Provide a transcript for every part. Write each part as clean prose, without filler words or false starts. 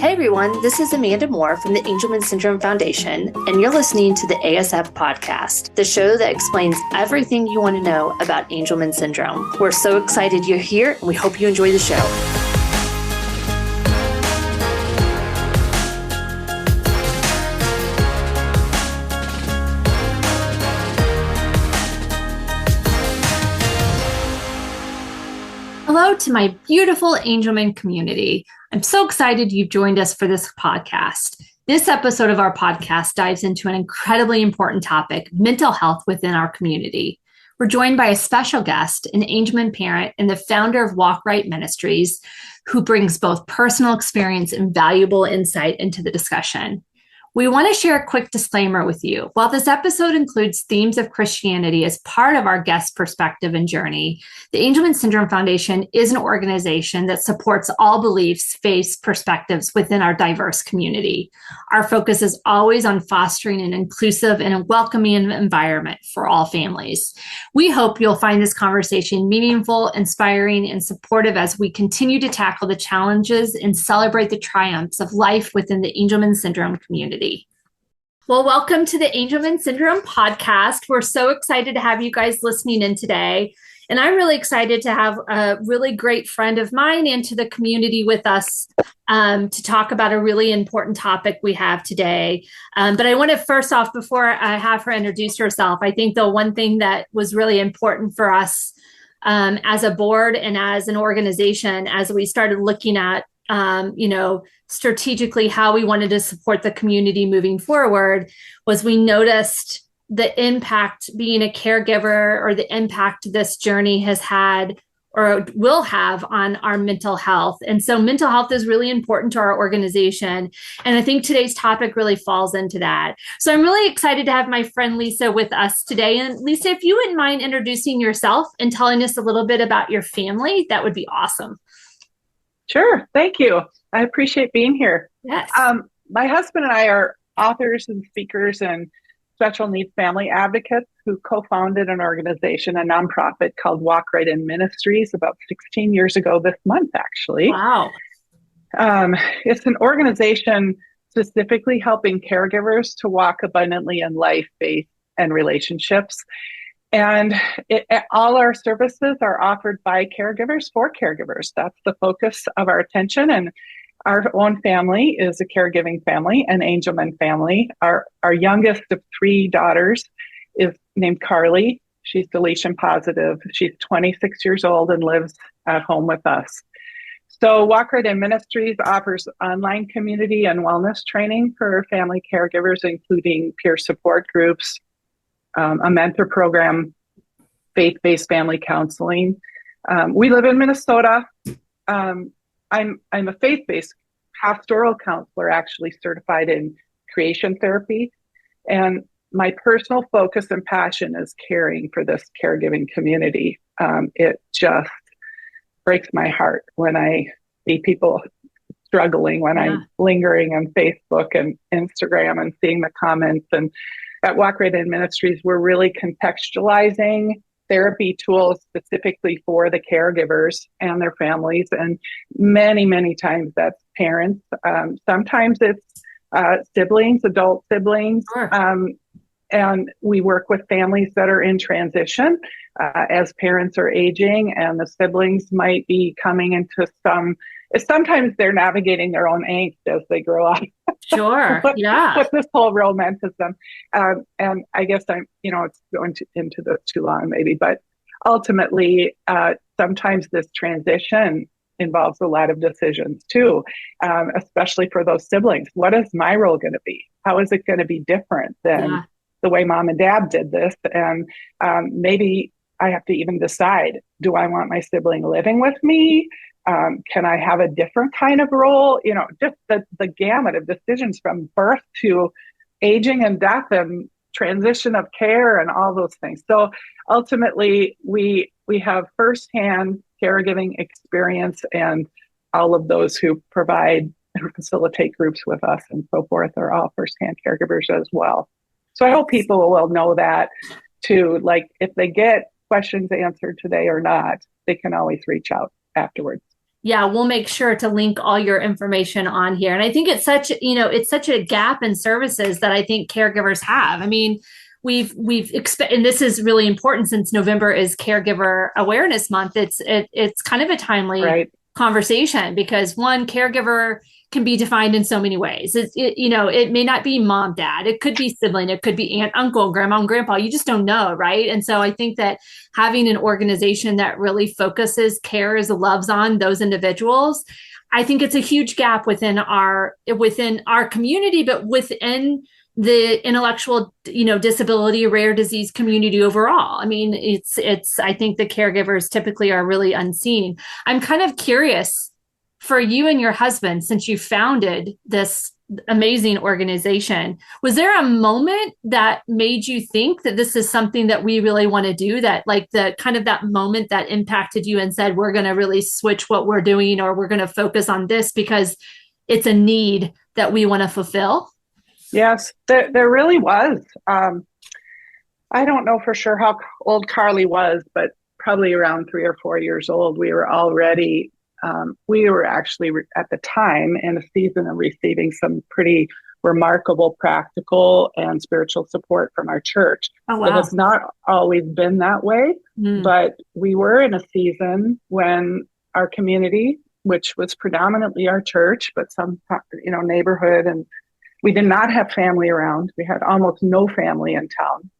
Hey everyone, this is Amanda Moore from the Angelman Syndrome Foundation, and you're listening to the ASF podcast, the show that explains everything you want to know about Angelman syndrome. We're so excited you're here, and we hope you enjoy the show. Hello to my beautiful Angelman community. I'm so excited you've joined us for this podcast. This episode of our podcast dives into an incredibly important topic, mental health within our community. We're joined by a special guest, an Angelman parent and the founder of Walk Right In Ministries, who brings both personal experience and valuable insight into the discussion. We want to share a quick disclaimer with you. While this episode includes themes of Christianity as part of our guest perspective and journey, the Angelman Syndrome Foundation is an organization that supports all beliefs, faiths, perspectives within our diverse community. Our focus is always on fostering an inclusive and a welcoming environment for all families. We hope you'll find this conversation meaningful, inspiring, and supportive as we continue to tackle the challenges and celebrate the triumphs of life within the Angelman Syndrome community. Well, welcome to the Angelman Syndrome podcast. We're so excited to have you guys listening in today. And I'm really excited to have a really great friend of mine and to the community with us to talk about a really important topic we have today. But I want to first off, before I have her introduce herself, I think the one thing that was really important for us as a board and as an organization, as we started looking at strategically how we wanted to support the community moving forward, was we noticed the impact being a caregiver or the impact this journey has had or will have on our mental health. And so mental health is really important to our organization. And I think today's topic really falls into that. So I'm really excited to have my friend Lisa with us today. And Lisa, if you wouldn't mind introducing yourself and telling us a little bit about your family, that would be awesome. Sure. Thank you. I appreciate being here. Yes. My husband and I are authors and speakers and special needs family advocates who co-founded an organization, a nonprofit called Walk Right In Ministries about 16 years ago this month, actually. Wow. It's an organization specifically helping caregivers to walk abundantly in life, faith, and relationships. And all our services are offered by caregivers for caregivers. That's the focus of our attention. And our own family is a caregiving family, an Angelman family. Our youngest of three daughters is named Carly. She's deletion positive. She's 26 years old and lives at home with us. So Walk Right In Ministries offers online community and wellness training for family caregivers, including peer support groups, a mentor program, faith-based family counseling. We live in Minnesota. I'm a faith-based pastoral counselor, actually certified in creation therapy. And my personal focus and passion is caring for this caregiving community. It just breaks my heart when I see people struggling, when I'm lingering on Facebook and Instagram and seeing the comments. And at Walk Right In Ministries, we're really contextualizing therapy tools specifically for the caregivers and their families. And many, many times that's parents. Sometimes it's siblings, adult siblings. Sure. And we work with families that are in transition as parents are aging, and the siblings might be coming into sometimes they're navigating their own angst as they grow up. Sure. With this whole romanticism. And I guess it's going into the too long maybe, but ultimately, sometimes this transition involves a lot of decisions too, especially for those siblings. What is my role going to be? How is it going to be different than the way mom and dad did this? And maybe I have to even decide, do I want my sibling living with me? Can I have a different kind of role? Just the gamut of decisions from birth to aging and death and transition of care and all those things. So ultimately, we have firsthand caregiving experience, and all of those who provide or facilitate groups with us and so forth are all firsthand caregivers as well. So I hope people will know that too. Like if they get questions answered today or not, they can always reach out afterwards. Yeah, we'll make sure to link all your information on here. And I think it's such, it's such a gap in services that I think caregivers have. I mean, and this is really important since November is Caregiver Awareness Month. It's kind of a timely Right. conversation because one caregiver can be defined in so many ways. It may not be mom, dad. It could be sibling. It could be aunt, uncle, grandma, and grandpa. You just don't know, right? And so I think that having an organization that really focuses, cares, loves on those individuals, I think it's a huge gap within our community, but within the intellectual, disability, rare disease community overall. I mean, I think the caregivers typically are really unseen. I'm kind of curious for you and your husband, since you founded this amazing organization, was there a moment that made you think that this is something that we really want to do, that like the kind of that moment that impacted you and said, we're going to really switch what we're doing, or we're going to focus on this because it's a need that we want to fulfill? Yes, there really was. I don't know for sure how old Carly was, but probably around 3 or 4 years old. We were actually at the time in a season of receiving some pretty remarkable practical and spiritual support from our church. Oh, It wow. has not always been that way, Mm. but we were in a season when our community, which was predominantly our church, but some, neighborhood, and we did not have family around. We had almost no family in town.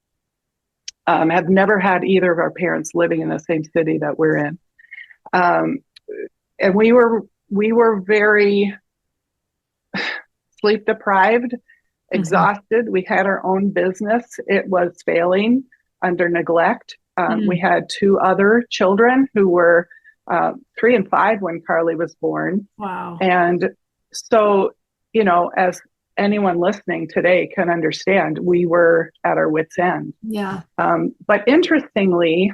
Have never had either of our parents living in the same city that we're in. And we were very sleep deprived, exhausted. We had our own business. It was failing under neglect. We had two other children who were 3 and 5 when Carly was born. Wow. And so, as anyone listening today can understand, we were at our wits' end. Yeah. But interestingly,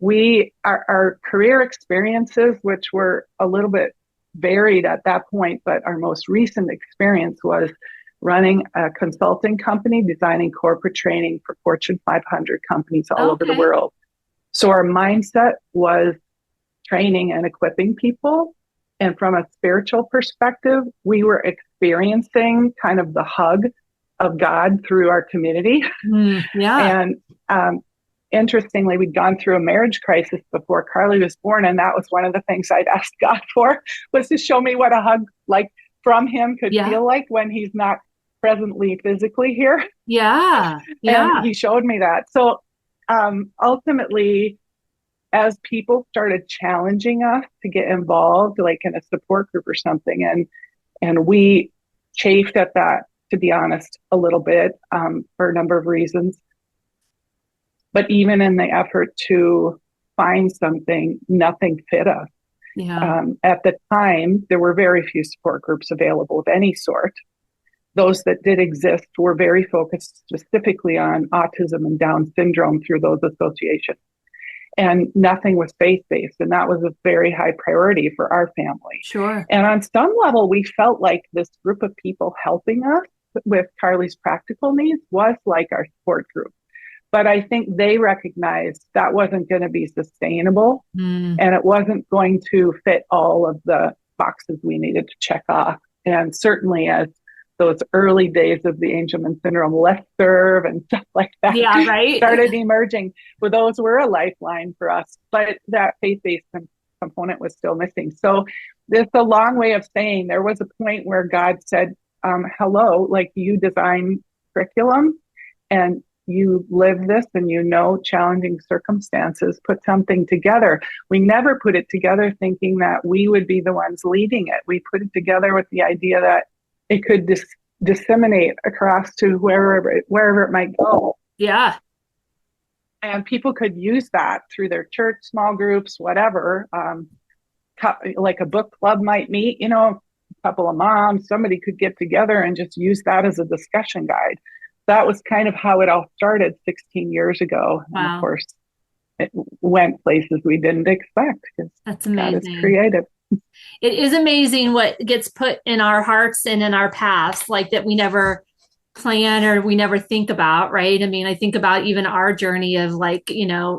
our career experiences, which were a little bit varied at that point, but our most recent experience was running a consulting company, designing corporate training for Fortune 500 companies all over the world. So our mindset was training and equipping people. And from a spiritual perspective, we were experiencing kind of the hug of God through our community. Yeah. And interestingly, we'd gone through a marriage crisis before Carly was born. And that was one of the things I'd asked God for, was to show me what a hug like from him could feel like when he's not presently physically here. Yeah. Yeah. And he showed me that. So ultimately, as people started challenging us to get involved, like in a support group or something, and we chafed at that, to be honest, a little bit for a number of reasons. But even in the effort to find something, nothing fit us. Yeah. At the time, there were very few support groups available of any sort. Those that did exist were very focused specifically on autism and Down syndrome through those associations. And nothing was faith-based. And that was a very high priority for our family. Sure. And on some level, we felt like this group of people helping us with Carly's practical needs was like our support group. But I think they recognized that wasn't going to be sustainable, and it wasn't going to fit all of the boxes we needed to check off. And certainly as those early days of the Angelman syndrome listserv and stuff like that started emerging, well, those were a lifeline for us. But that faith-based component was still missing. So there's a long way of saying there was a point where God said, hello, like you design curriculum and you live this and challenging circumstances, put something together. We never put it together thinking that we would be the ones leading it. We put it together with the idea that it could disseminate across to wherever it might go. Yeah. And people could use that through their church, small groups, whatever. Like a book club might meet, a couple of moms, somebody could get together and just use that as a discussion guide. That was kind of how it all started 16 years ago. Wow. And of course, it went places we didn't expect because that's amazing. God is creative. It is amazing what gets put in our hearts and in our paths, like that we never plan or we never think about, right? I mean, I think about even our journey of like,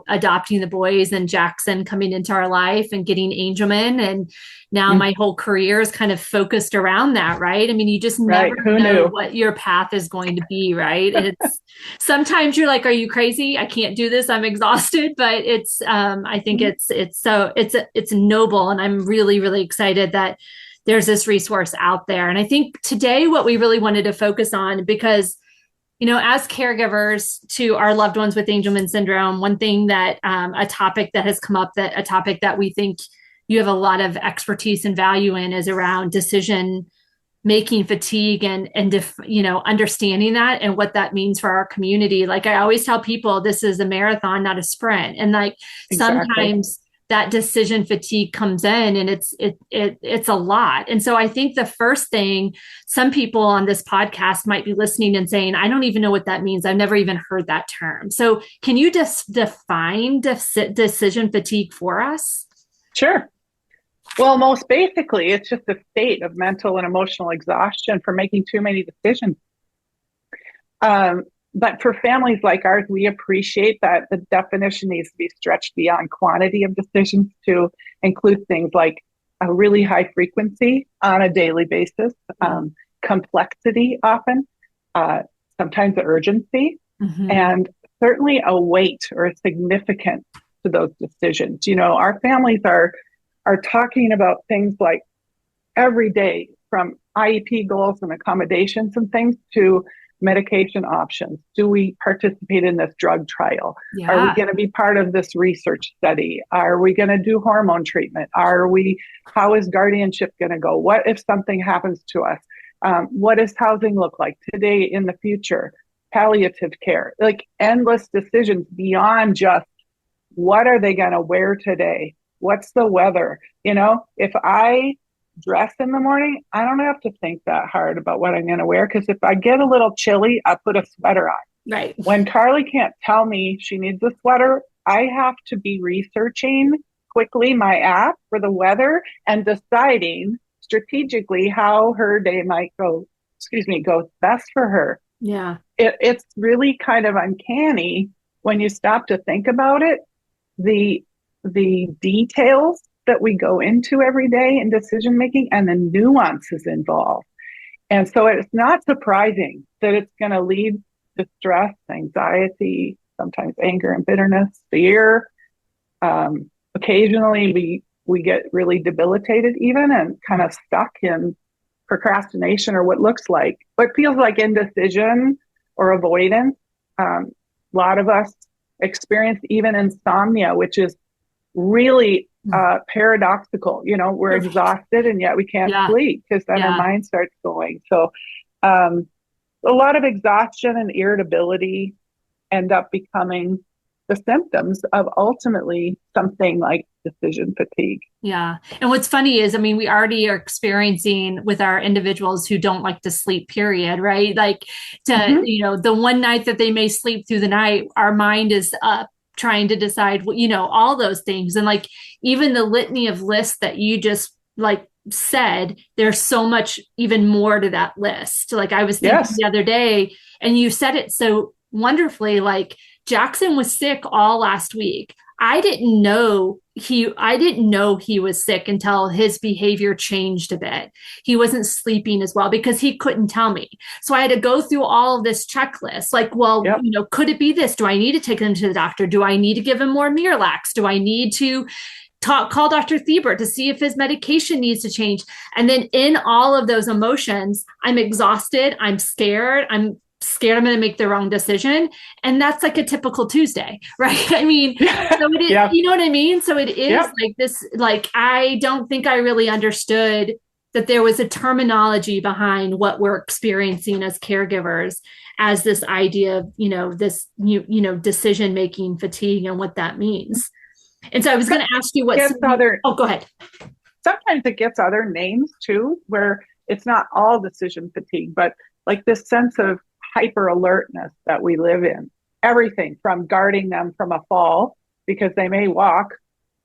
adopting the boys and Jackson coming into our life and getting Angelman. And now Mm, my whole career is kind of focused around that, right? I mean, you just never right. Who know knew? what your path is going to be, right? It's sometimes you're like, are you crazy? I can't do this. I'm exhausted. But I think it's noble. And I'm really, really excited that there's this resource out there. And I think today what we really wanted to focus on, because as caregivers to our loved ones with Angelman syndrome, one thing that a topic that has come up, that a topic that we think you have a lot of expertise and value in, is around decision making fatigue and understanding that and what that means for our community. Like I always tell people, this is a marathon, not a sprint. And like Exactly. sometimes that decision fatigue comes in and it's a lot. And so I think the first thing, some people on this podcast might be listening and saying, I don't even know what that means. I've never even heard that term. So can you just define decision fatigue for us? Sure. Well, most basically, it's just a state of mental and emotional exhaustion for making too many decisions. Um, but for families like ours, we appreciate that the definition needs to be stretched beyond quantity of decisions to include things like a really high frequency on a daily basis, complexity often, uh, sometimes the urgency, Mm-hmm. and certainly a weight or a significance to those decisions. Our families are talking about things like every day, from IEP goals and accommodations and things to medication options. Do we participate in this drug trial? Are we Yeah. going to be part of this research study? Are we going to do hormone treatment? How is guardianship going to go? What if something happens to us? What does housing look like today, in the future? Palliative care, like endless decisions beyond just what are they going to wear today? What's the weather? If I dress in the morning, I don't have to think that hard about what I'm going to wear, because if I get a little chilly, I put a sweater on. Right. When Carly can't tell me she needs a sweater, I have to be researching quickly my app for the weather and deciding strategically how her day might go best for her. Yeah. It's really kind of uncanny when you stop to think about it, the details that we go into every day in decision making and the nuances involved. And so it's not surprising that it's going to lead to stress, anxiety, sometimes anger and bitterness, fear. Occasionally we get really debilitated even and kind of stuck in procrastination or what feels like indecision or avoidance. A lot of us experience even insomnia, which is really paradoxical. We're exhausted and yet we can't sleep because then our mind starts going. So a lot of exhaustion and irritability end up becoming the symptoms of ultimately something like decision fatigue. Yeah. And what's funny is, I mean, we already are experiencing with our individuals who don't like to sleep, period, right? Like the one night that they may sleep through the night, our mind is up trying to decide, all those things. And like, even the litany of lists that you just like said, there's so much even more to that list. Like I was thinking the other day, and you said it so wonderfully, like Jackson was sick all last week. I didn't know he was sick until his behavior changed a bit. He wasn't sleeping as well because he couldn't tell me. So I had to go through all of this checklist. Like, well, could it be this? Do I need to take him to the doctor? Do I need to give him more Miralax? Do I need to call Dr. Thieber to see if his medication needs to change? And then in all of those emotions, I'm exhausted. I'm scared I'm going to make the wrong decision. And that's like a typical Tuesday, right? I mean, so it is, you know what I mean? So it is like this, like, I don't think I really understood that there was a terminology behind what we're experiencing as caregivers, as this idea of, this, decision-making fatigue and what that means. And so I was going to ask you go ahead. Sometimes it gets other names too, where it's not all decision fatigue, but like this sense of hyper alertness that we live in. Everything from guarding them from a fall, because they may walk.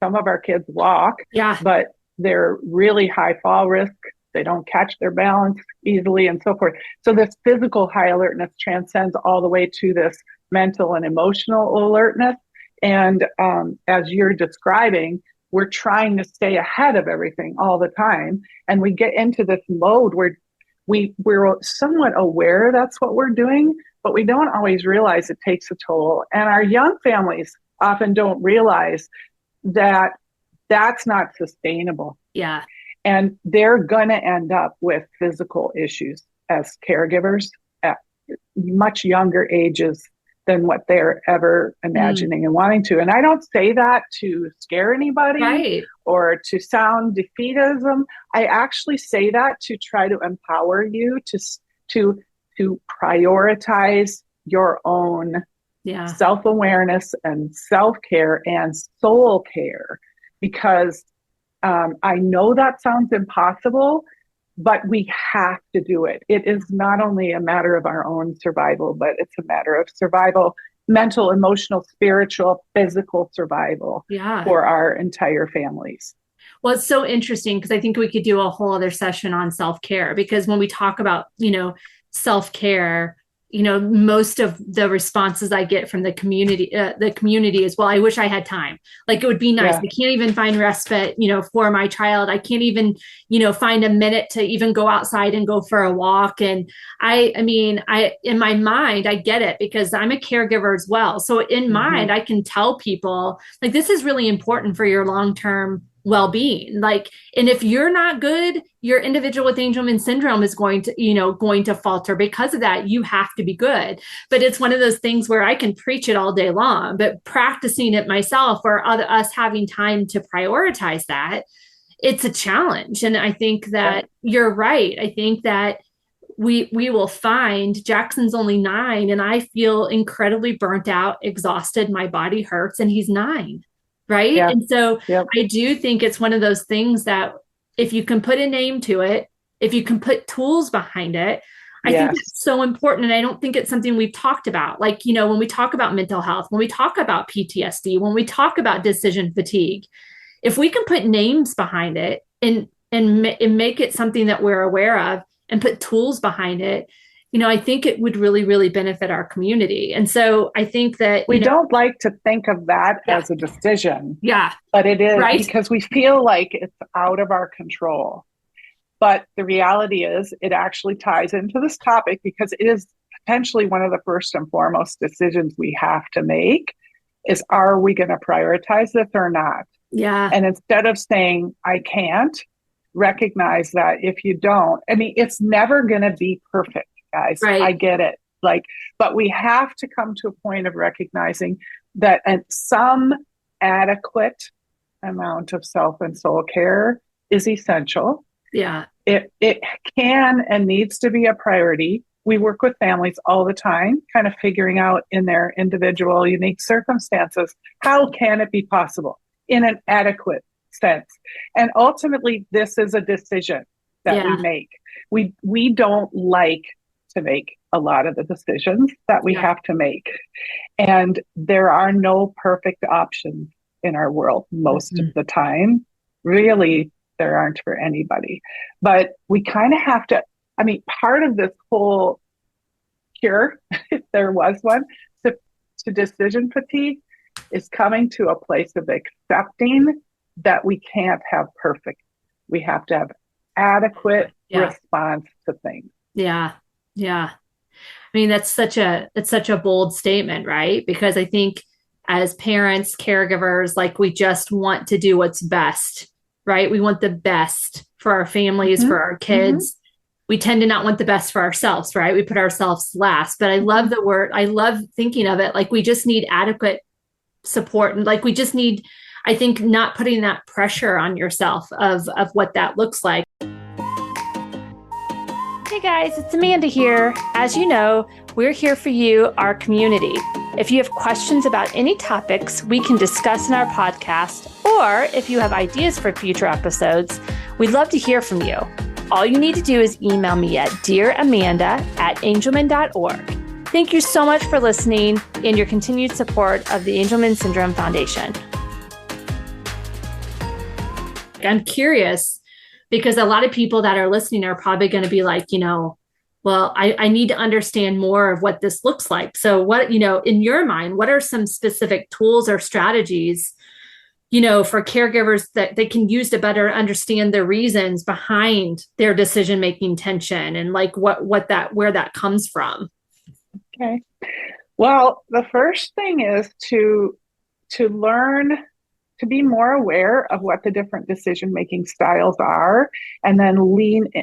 Some of our kids walk, but they're really high fall risk They don't catch their balance easily and so forth. So this physical high alertness transcends all the way to this mental and emotional alertness. And as you're describing, we're trying to stay ahead of everything all the time. And we get into this mode where we're somewhat aware that's what we're doing, but we don't always realize it takes a toll. And our young families often don't realize that that's not sustainable. Yeah. And they're going to end up with physical issues as caregivers at much younger ages than what they're ever imagining and wanting to. And I don't say that to scare anybody or to sound defeatism. I actually say that to try to empower you to prioritize your own self-awareness and self-care and soul care, because I know that sounds impossible, but we have to do it. It is not only a matter of our own survival, but it's a matter of survival, mental, emotional, spiritual, physical survival for our entire families. Well, it's so interesting because I think we could do a whole other session on self-care, because when we talk about, self-care, most of the responses I get from the community is, well, I wish I had time. Like, it would be nice. I can't even find respite, for my child. I can't even, find a minute to even go outside and go for a walk. And I in my mind, I get it because I'm a caregiver as well. So in mind, I can tell people, like, this is really important for your long-term well-being. Like, and if you're not good, your individual with Angelman syndrome is going to falter. Because of that, you have to be good. But it's one of those things where I can preach it all day long, but practicing it myself or us having time to prioritize that, it's a challenge. And I think that you're right. I think that we will find Jackson's only 9 and I feel incredibly burnt out, exhausted. My body hurts and he's 9. Right. Yeah. And so I do think it's one of those things that if you can put a name to it, if you can put tools behind it, I think it's so important. And I don't think it's something we've talked about. Like, when we talk about mental health, when we talk about PTSD, when we talk about decision fatigue, if we can put names behind it and make it something that we're aware of and put tools behind it, I think it would really, really benefit our community. And so I think that we don't like to think of that as a decision. Yeah. But it is because we feel like it's out of our control. But the reality is it actually ties into this topic because it is potentially one of the first and foremost decisions we have to make is, are we going to prioritize this or not? Yeah. And instead of saying, I can't, recognize that if you don't, it's never going to be perfect. Guys, I get it. But we have to come to a point of recognizing that some adequate amount of self and soul care is essential. Yeah. It can and needs to be a priority. We work with families all the time, kind of figuring out in their individual, unique circumstances, how can it be possible in an adequate sense? And ultimately, this is a decision that we make. We don't like to make a lot of the decisions that we have to make. And there are no perfect options in our world most of the time. Really, there aren't for anybody. But we kind of have to, part of this whole cure, if there was one, to decision fatigue is coming to a place of accepting that we can't have perfect. We have to have adequate response to things. Yeah. Yeah. That's such a bold statement, right? Because I think as parents, caregivers, like, we just want to do what's best, right? We want the best for our families, for our kids. We tend to not want the best for ourselves, right? We put ourselves last. But I love the word. I love thinking of it like we just need adequate support. And like we just need, I think, not putting that pressure on yourself of what that looks like. Hey guys, it's Amanda here. As you know, we're here for you, our community. If you have questions about any topics we can discuss in our podcast, or if you have ideas for future episodes, we'd love to hear from you. All you need to do is email me at dearamanda@angelman.org. Thank you so much for listening and your continued support of the Angelman Syndrome Foundation. I'm curious, because a lot of people that are listening are probably going to be like, well, I need to understand more of what this looks like. So what, in your mind, what are some specific tools or strategies, for caregivers that they can use to better understand the reasons behind their decision-making tension and like where that comes from? Okay. Well, the first thing is to learn to be more aware of what the different decision-making styles are, and then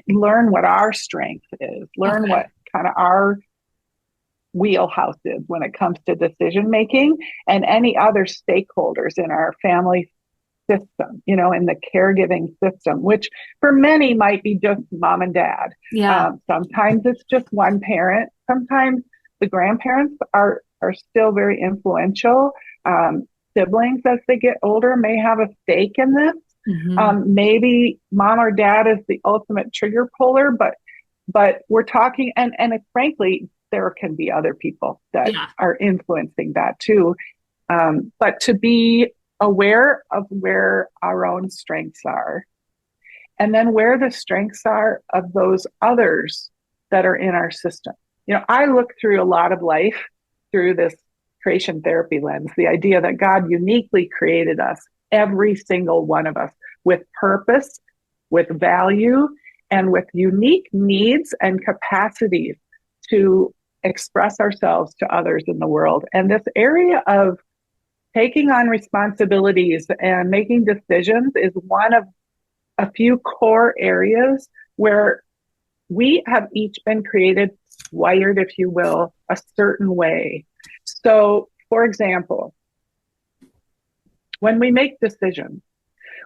learn what our strength is, learn Okay. what kind of our wheelhouse is when it comes to decision making, and any other stakeholders in our family system, in the caregiving system, which for many might be just mom and dad. Yeah. Sometimes it's just one parent. Sometimes the grandparents are still very influential. Siblings, as they get older, may have a stake in this. Mm-hmm. Maybe mom or dad is the ultimate trigger puller, but we're talking, and frankly, there can be other people that Yeah. are influencing that too. But to be aware of where our own strengths are, and then where the strengths are of those others that are in our system. I look through a lot of life through this creation therapy lens, the idea that God uniquely created us, every single one of us, with purpose, with value, and with unique needs and capacities to express ourselves to others in the world. And this area of taking on responsibilities and making decisions is one of a few core areas where we have each been created, wired, if you will, a certain way. So, for example, when we make decisions,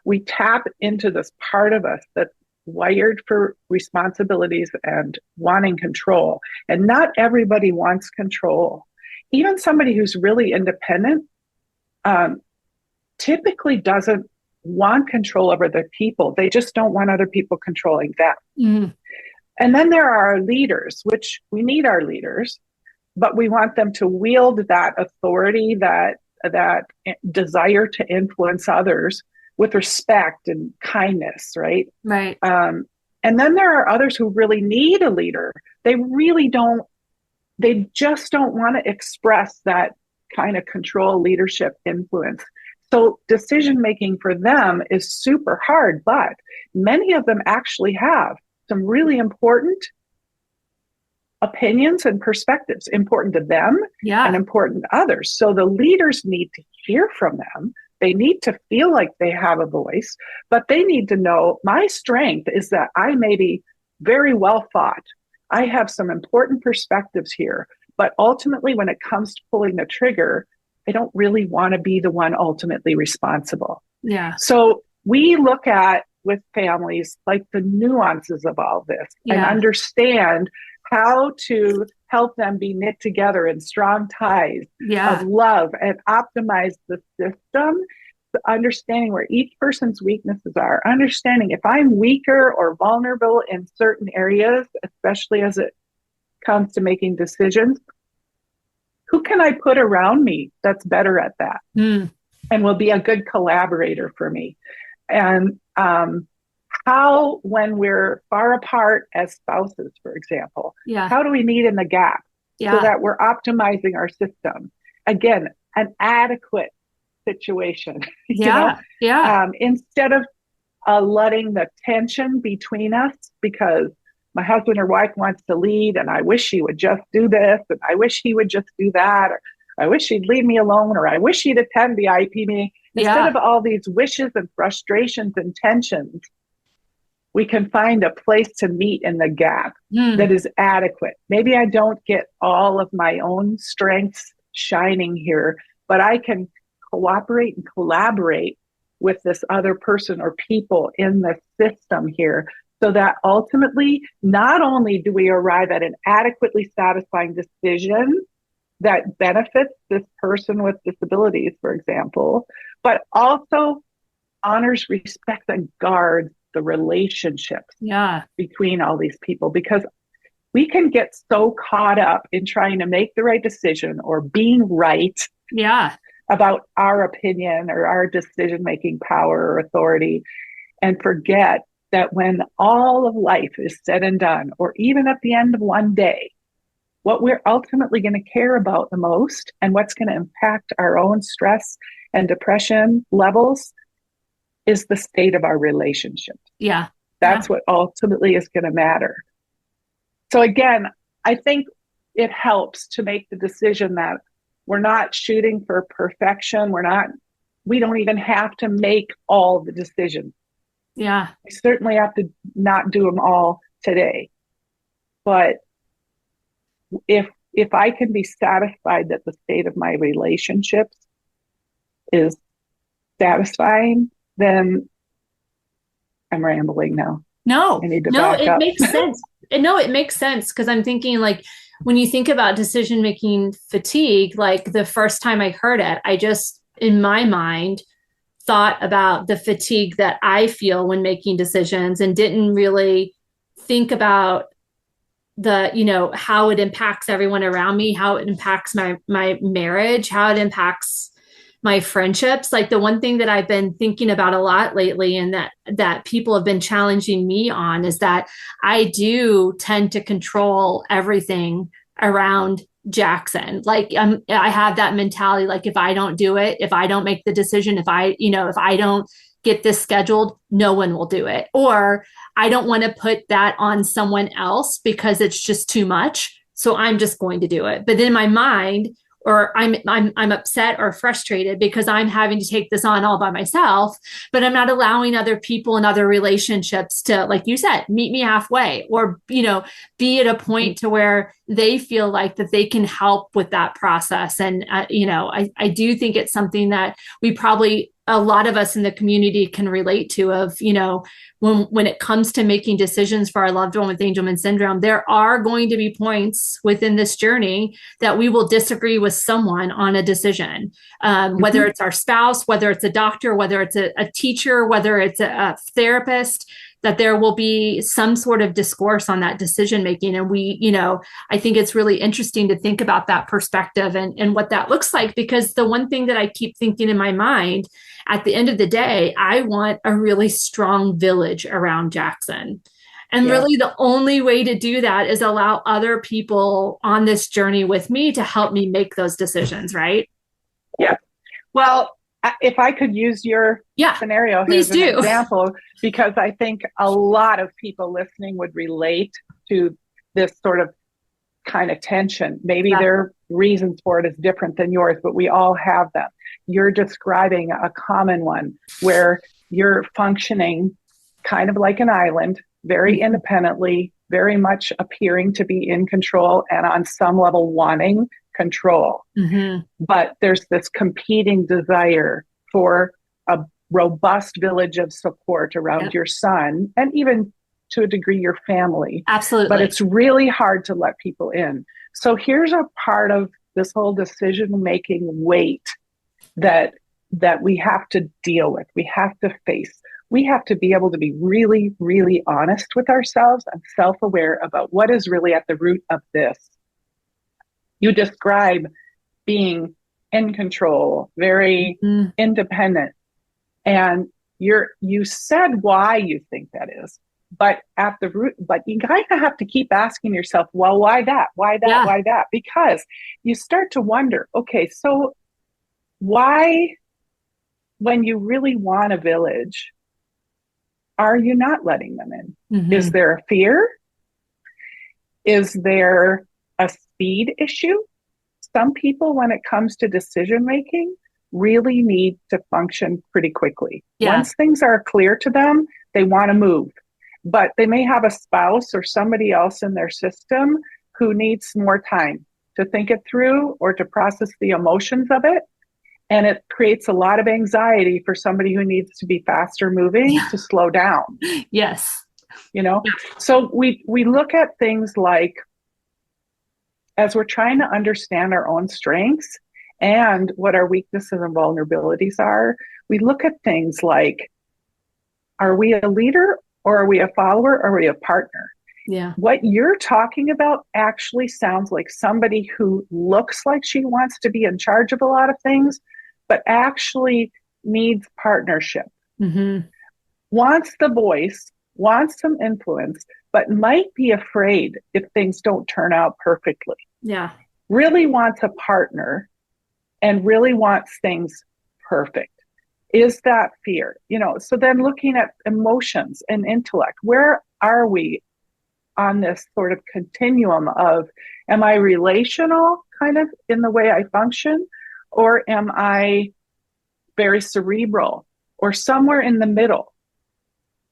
we tap into this part of us that's wired for responsibilities and wanting control. And not everybody wants control. Even somebody who's really independent typically doesn't want control over their people. They just don't want other people controlling them. Mm. And then there are our leaders, which we need our leaders, but we want them to wield that authority, that desire to influence others with respect and kindness, right? Right. And then there are others who really need a leader. They just don't want to express that kind of control, leadership, influence. So decision making for them is super hard, but many of them actually have some really important opinions and perspectives, important to them and important to others. So the leaders need to hear from them. They need to feel like they have a voice, but they need to know my strength is that I may be very well thought. I have some important perspectives here, but ultimately when it comes to pulling the trigger, I don't really want to be the one ultimately responsible. Yeah. So we look at with families like the nuances of all this and understand how to help them be knit together in strong ties of love and optimize the system, understanding where each person's weaknesses are, understanding if I'm weaker or vulnerable in certain areas, especially as it comes to making decisions, who can I put around me that's better at that and will be a good collaborator for me? And how, when we're far apart as spouses, for example, how do we meet in the gap so that we're optimizing our system? Again, an adequate situation, instead of letting the tension between us because my husband or wife wants to lead and I wish she would just do this and I wish he would just do that, or I wish he'd leave me alone, or I wish he'd attend the IEP meeting. Instead of all these wishes and frustrations and tensions, we can find a place to meet in the gap that is adequate. Maybe I don't get all of my own strengths shining here, but I can cooperate and collaborate with this other person or people in the system here, so that ultimately, not only do we arrive at an adequately satisfying decision that benefits this person with disabilities, for example, but also honors, respects, and guards the relationships between all these people, because we can get so caught up in trying to make the right decision or being right about our opinion or our decision-making power or authority and forget that when all of life is said and done, or even at the end of one day, what we're ultimately going to care about the most and what's going to impact our own stress and depression levels is the state of our relationship. Yeah. That's what ultimately is going to matter. So again, I think it helps to make the decision that we're not shooting for perfection. We don't even have to make all the decisions. Yeah. We certainly have to not do them all today. But if I can be satisfied that the state of my relationships is satisfying, then I'm rambling now. No, I need to back it up. makes sense. No, it makes sense because I'm thinking like when you think about decision-making fatigue, like the first time I heard it, I just, in my mind, thought about the fatigue that I feel when making decisions and didn't really think about how it impacts everyone around me, how it impacts my marriage, how it impacts my friendships. Like the one thing that I've been thinking about a lot lately and that people have been challenging me on is that I do tend to control everything around Jackson. Like I have that mentality, like if I don't do it, if I don't make the decision, if I don't get this scheduled, no one will do it. Or I don't want to put that on someone else because it's just too much. So I'm just going to do it. But in my mind, or I'm upset or frustrated because I'm having to take this on all by myself, but I'm not allowing other people and other relationships to, like you said, meet me halfway or, be at a point to where they feel like that they can help with that process. And, I do think it's something that we probably, a lot of us in the community can relate to of, when it comes to making decisions for our loved one with Angelman syndrome, there are going to be points within this journey that we will disagree with someone on a decision, whether it's our spouse, whether it's a doctor, whether it's a teacher, whether it's a therapist, that there will be some sort of discourse on that decision making. And I think it's really interesting to think about that perspective and what that looks like, because the one thing that I keep thinking in my mind, at the end of the day, I want a really strong village around Jackson. And really the only way to do that is allow other people on this journey with me to help me make those decisions, right? Yeah. Well, if I could use your scenario here as an example, because I think a lot of people listening would relate to this sort of kind of tension. Maybe their reasons for it is different than yours, but we all have them. You're describing a common one where you're functioning kind of like an island, very independently, very much appearing to be in control and on some level wanting control. But there's this competing desire for a robust village of support around your son and even to a degree your family. Absolutely. But it's really hard to let people in. So here's a part of this whole decision-making weight that we have to deal with. We have to face. We have to be able to be really, really honest with ourselves and self-aware about what is really at the root of this. You describe being in control, very independent. And you said why you think that is, but at the root, but you kind of have to keep asking yourself, well, why that? Why that? Why that? Because you start to wonder, okay, so why, when you really want a village, are you not letting them in? Is there a fear? Is there a speed issue? Some people, when it comes to decision making, really need to function pretty quickly. Once things are clear to them, they want to move. But they may have a spouse or somebody else in their system who needs more time to think it through or to process the emotions of it. And it creates a lot of anxiety for somebody who needs to be faster moving to slow down. Yes. So we look at things like, as we're trying to understand our own strengths and what our weaknesses and vulnerabilities are, we look at things like, are we a leader or are we a follower or are we a partner? Yeah. What you're talking about actually sounds like somebody who looks like she wants to be in charge of a lot of things, but actually needs partnership. Wants the voice, wants some influence, but might be afraid if things don't turn out perfectly. Yeah. Really wants a partner and really wants things perfect. Is that fear? So then looking at emotions and intellect, where are we on this sort of continuum of, am I relational kind of in the way I function, or am I very cerebral, or somewhere in the middle?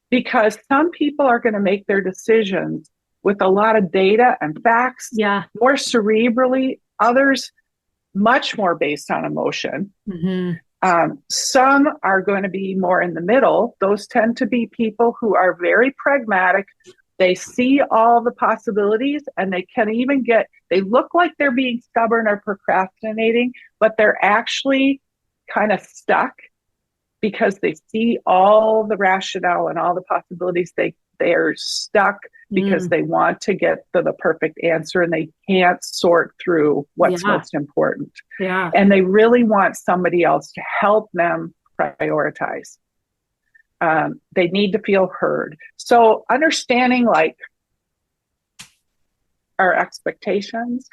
Because some people are going to make their decisions with a lot of data and facts, more cerebrally, others much more based on emotion. Some are going to be more in the middle. Those tend to be people who are very pragmatic. They see all the possibilities, and they can even they look like they're being stubborn or procrastinating, but they're actually kind of stuck because they see all the rationale and all the possibilities. They are stuck because they want to get to the perfect answer, and they can't sort through what's most important. Yeah. And they really want somebody else to help them prioritize. They need to feel heard. So understanding like our expectations,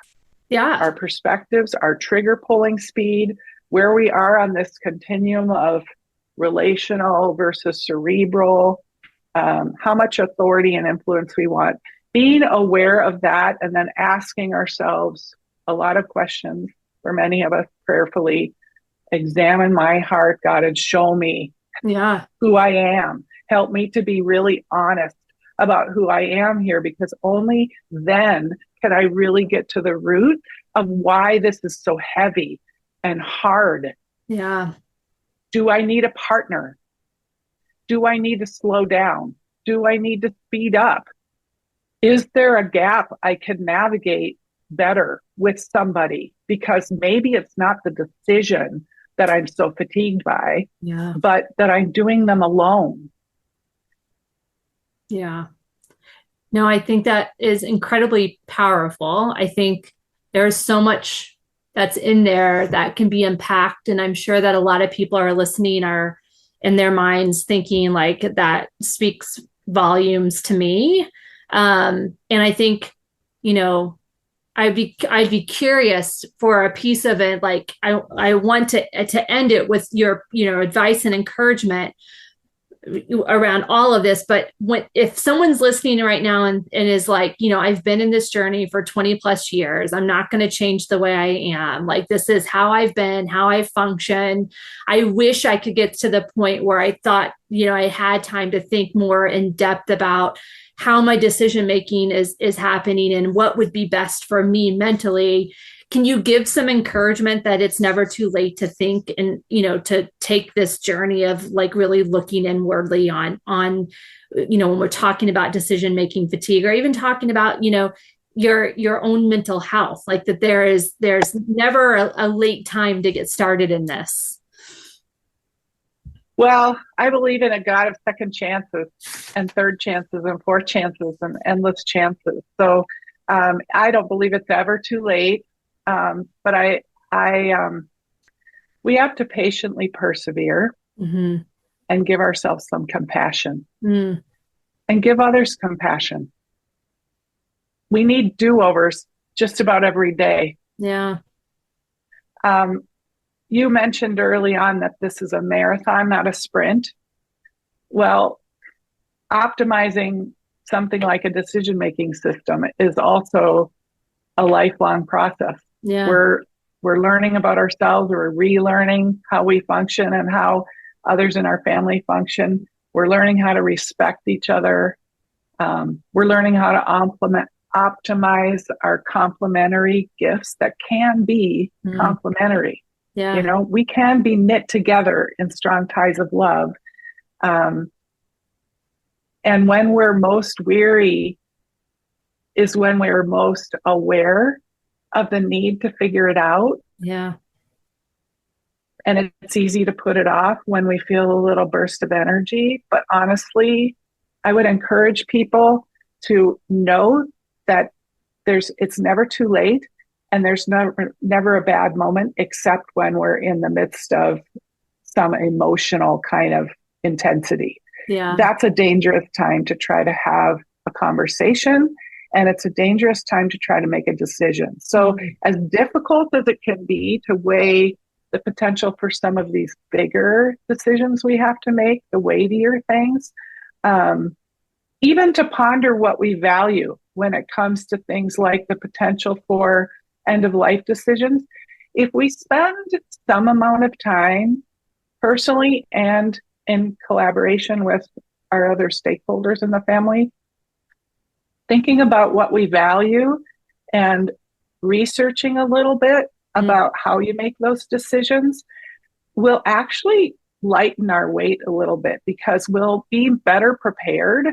our perspectives, our trigger pulling speed, where we are on this continuum of relational versus cerebral, how much authority and influence we want. Being aware of that, and then asking ourselves a lot of questions, for many of us prayerfully, examine my heart, God, and show me who I am. Help me to be really honest about who I am here, because only then can I really get to the root of why this is so heavy and hard. Yeah. Do I need a partner? Do I need to slow down? Do I need to speed up? Is there a gap I can navigate better with somebody? Because maybe it's not the decision that I'm so fatigued by, but that I'm doing them alone. Yeah. No, I think that is incredibly powerful. I think there's so much that's in there that can be unpacked. And I'm sure that a lot of people are listening, are in their minds thinking like, that speaks volumes to me. And I think, I'd be curious for a piece of it. Like I want to end it with your, advice and encouragement around all of this. But if someone's listening right now and is like, I've been in this journey for 20 plus years, I'm not going to change the way I am. Like, this is how I've been, how I function. I wish I could get to the point where I thought, I had time to think more in depth about how my decision making is happening and what would be best for me mentally. Can you give some encouragement that it's never too late to think and, to take this journey of like really looking inwardly on, when we're talking about decision-making fatigue, or even talking about, your own mental health, like that there's never a late time to get started in this? Well, I believe in a God of second chances and third chances and fourth chances and endless chances. So I don't believe it's ever too late. But we have to patiently persevere and give ourselves some compassion and give others compassion. We need do-overs just about every day. Yeah. You mentioned early on that this is a marathon, not a sprint. Well, optimizing something like a decision-making system is also a lifelong process. Yeah. We're learning about ourselves. We're relearning how we function and how others in our family function. We're learning how to respect each other. We're learning how to optimize our complementary gifts that can be complementary. Yeah. We can be knit together in strong ties of love. And when we're most weary is when we're most aware of the need to figure it out. Yeah. And it's easy to put it off when we feel a little burst of energy. But honestly, I would encourage people to know that it's never too late, and there's never a bad moment, except when we're in the midst of some emotional kind of intensity. Yeah. That's a dangerous time to try to have a conversation, and it's a dangerous time to try to make a decision. So as difficult as it can be to weigh the potential for some of these bigger decisions we have to make, the weightier things, even to ponder what we value when it comes to things like the potential for end of life decisions. If we spend some amount of time personally and in collaboration with our other stakeholders in the family, thinking about what we value and researching a little bit about how you make those decisions will actually lighten our weight a little bit, because we'll be better prepared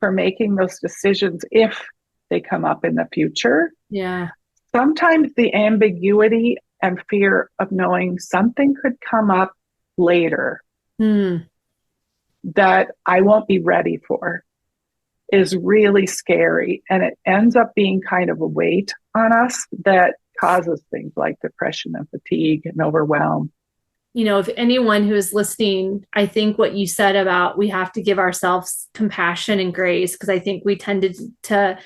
for making those decisions if they come up in the future. Yeah. Sometimes the ambiguity and fear of knowing something could come up later that I won't be ready for is really scary. And it ends up being kind of a weight on us that causes things like depression and fatigue and overwhelm. You know, if anyone who is listening, I think what you said about we have to give ourselves compassion and grace, because I think we tended to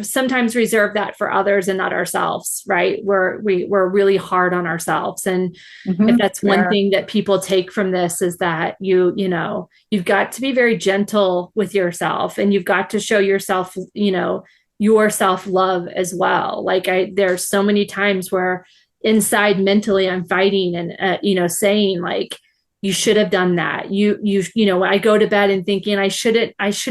sometimes reserve that for others and not ourselves, right? We're really hard on ourselves. And if that's one thing that people take from this, is that you've got to be very gentle with yourself, and you've got to show yourself, your self-love as well. Like there's so many times where inside mentally I'm fighting and saying like, you should have done that. I go to bed and thinking I should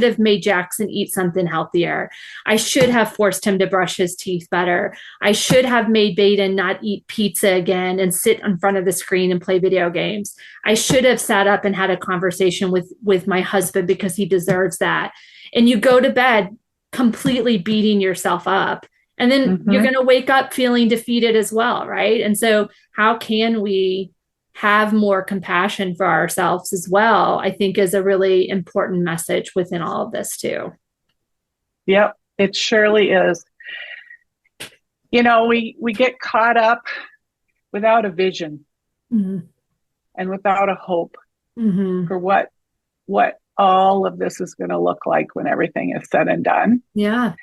have made Jackson eat something healthier. I should have forced him to brush his teeth better. I should have made Baden not eat pizza again and sit in front of the screen and play video games. I should have sat up and had a conversation with my husband, because he deserves that. And you go to bed completely beating yourself up. And then you're going to wake up feeling defeated as well, right? And so how can we have more compassion for ourselves as well, I think is a really important message within all of this too. Yep, it surely is. We get caught up without a vision and without a hope for what all of this is going to look like when everything is said and done. Yeah.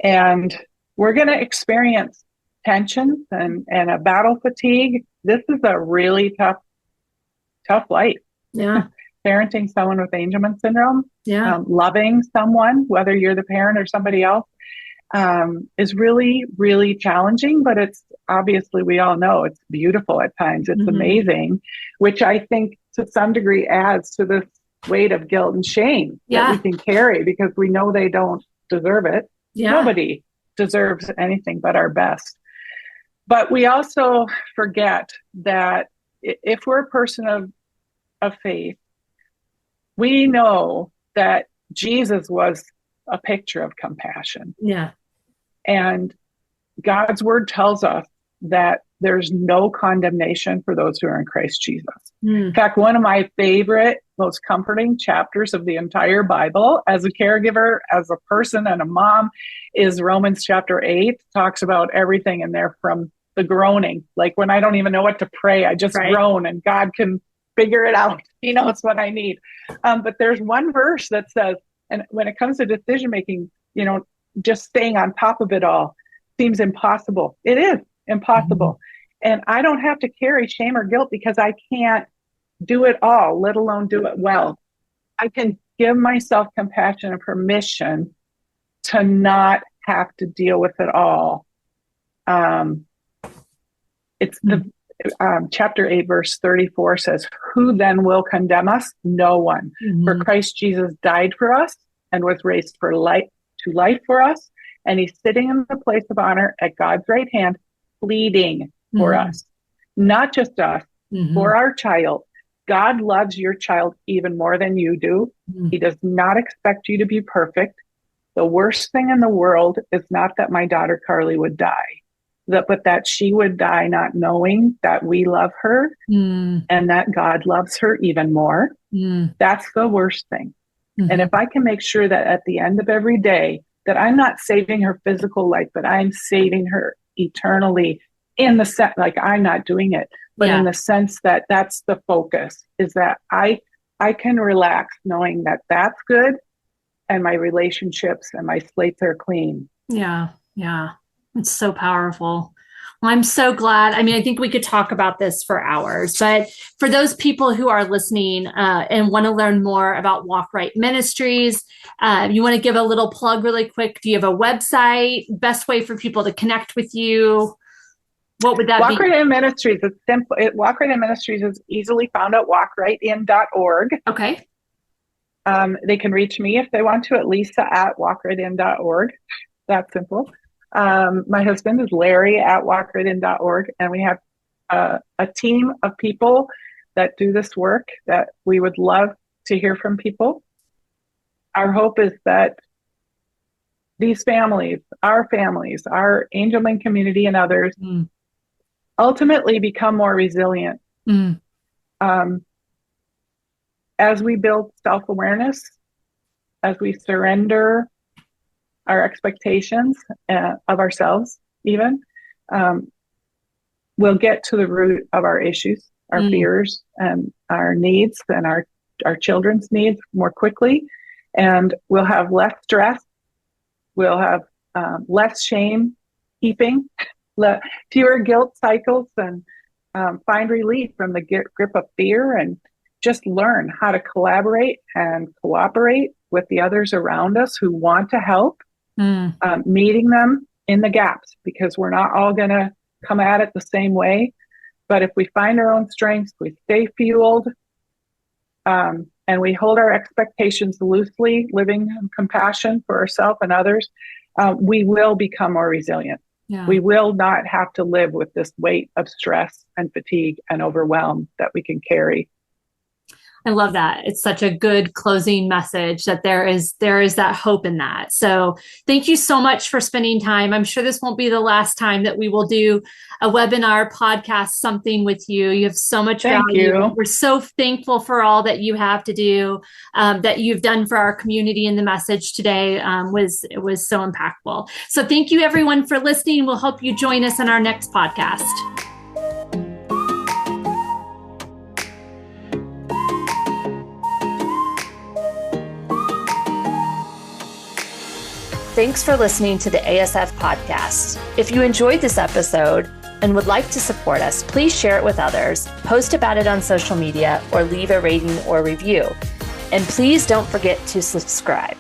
And we're going to experience tensions and a battle fatigue. This is a really tough life. Yeah. Parenting someone with Angelman syndrome, loving someone, whether you're the parent or somebody else, is really, really challenging. But it's obviously, we all know it's beautiful at times. It's amazing, which I think to some degree adds to this weight of guilt and shame that we can carry, because we know they don't deserve it. Yeah. Nobody deserves anything but our best. But we also forget that if we're a person of faith, we know that Jesus was a picture of compassion. Yeah. And God's word tells us that there's no condemnation for those who are in Christ Jesus. In fact, one of my favorite, most comforting chapters of the entire Bible as a caregiver, as a person and a mom, is Romans chapter 8. Talks about everything in there, from the groaning, like when I don't even know what to pray, I just groan and God can figure it out. He knows what I need. But there's one verse that says, and when it comes to decision making, just staying on top of it all seems impossible. It is impossible. And I don't have to carry shame or guilt because I can't do it all, let alone do it well. I can give myself compassion and permission to not have to deal with it all. It's the chapter 8, verse 34 says, "Who then will condemn us? No one. For Christ Jesus died for us and was raised to life for us. And he's sitting in the place of honor at God's right hand, pleading for us, not just us, for our child. God loves your child even more than you do. He does not expect you to be perfect. The worst thing in the world is not that my daughter Carly would die, but that she would die not knowing that we love her and that God loves her even more. That's the worst thing. And if I can make sure that at the end of every day that I'm not saving her physical life, but I'm saving her eternally, in the sense, like I'm not doing it, but in the sense that that's the focus, is that I I can relax knowing that that's good and my relationships and my slates are clean. Yeah. Yeah. It's so powerful. Well, I'm so glad. I mean, I think we could talk about this for hours, but for those people who are listening and want to learn more about Walk Right Ministries, you want to give a little plug really quick. Do you have a website? Best way for people to connect with you? What would that Walk be? Right In Ministries is simple. Walk Right In Ministries is easily found at walkrightin.org. Okay. They can reach me if they want to at lisa@walkrightin.org. That's simple. My husband is Larry at walkrightin.org, and we have a team of people that do this work that we would love to hear from people. Our hope is that these families, our Angelman community and others, ultimately become more resilient. As we build self-awareness, as we surrender our expectations of ourselves, even, we'll get to the root of our issues, our fears, and our needs, and our children's needs more quickly. And we'll have less stress. We'll have less shame heaping, fewer guilt cycles, and find relief from the grip of fear, and just learn how to collaborate and cooperate with the others around us who want to help, meeting them in the gaps, because we're not all going to come at it the same way. But if we find our own strengths, we stay fueled, and we hold our expectations loosely, living in compassion for ourselves and others, we will become more resilient. Yeah. We will not have to live with this weight of stress and fatigue and overwhelm that we can carry. I love that. It's such a good closing message that there is that hope in that. So thank you so much for spending time. I'm sure this won't be the last time that we will do a webinar, podcast, something with you. You have so much value. We're so thankful for all that you have to do, that you've done for our community, and the message today was so impactful. So thank you everyone for listening. We'll hope you join us in our next podcast. Thanks for listening to the ASF podcast. If you enjoyed this episode and would like to support us, please share it with others, post about it on social media, or leave a rating or review. And please don't forget to subscribe.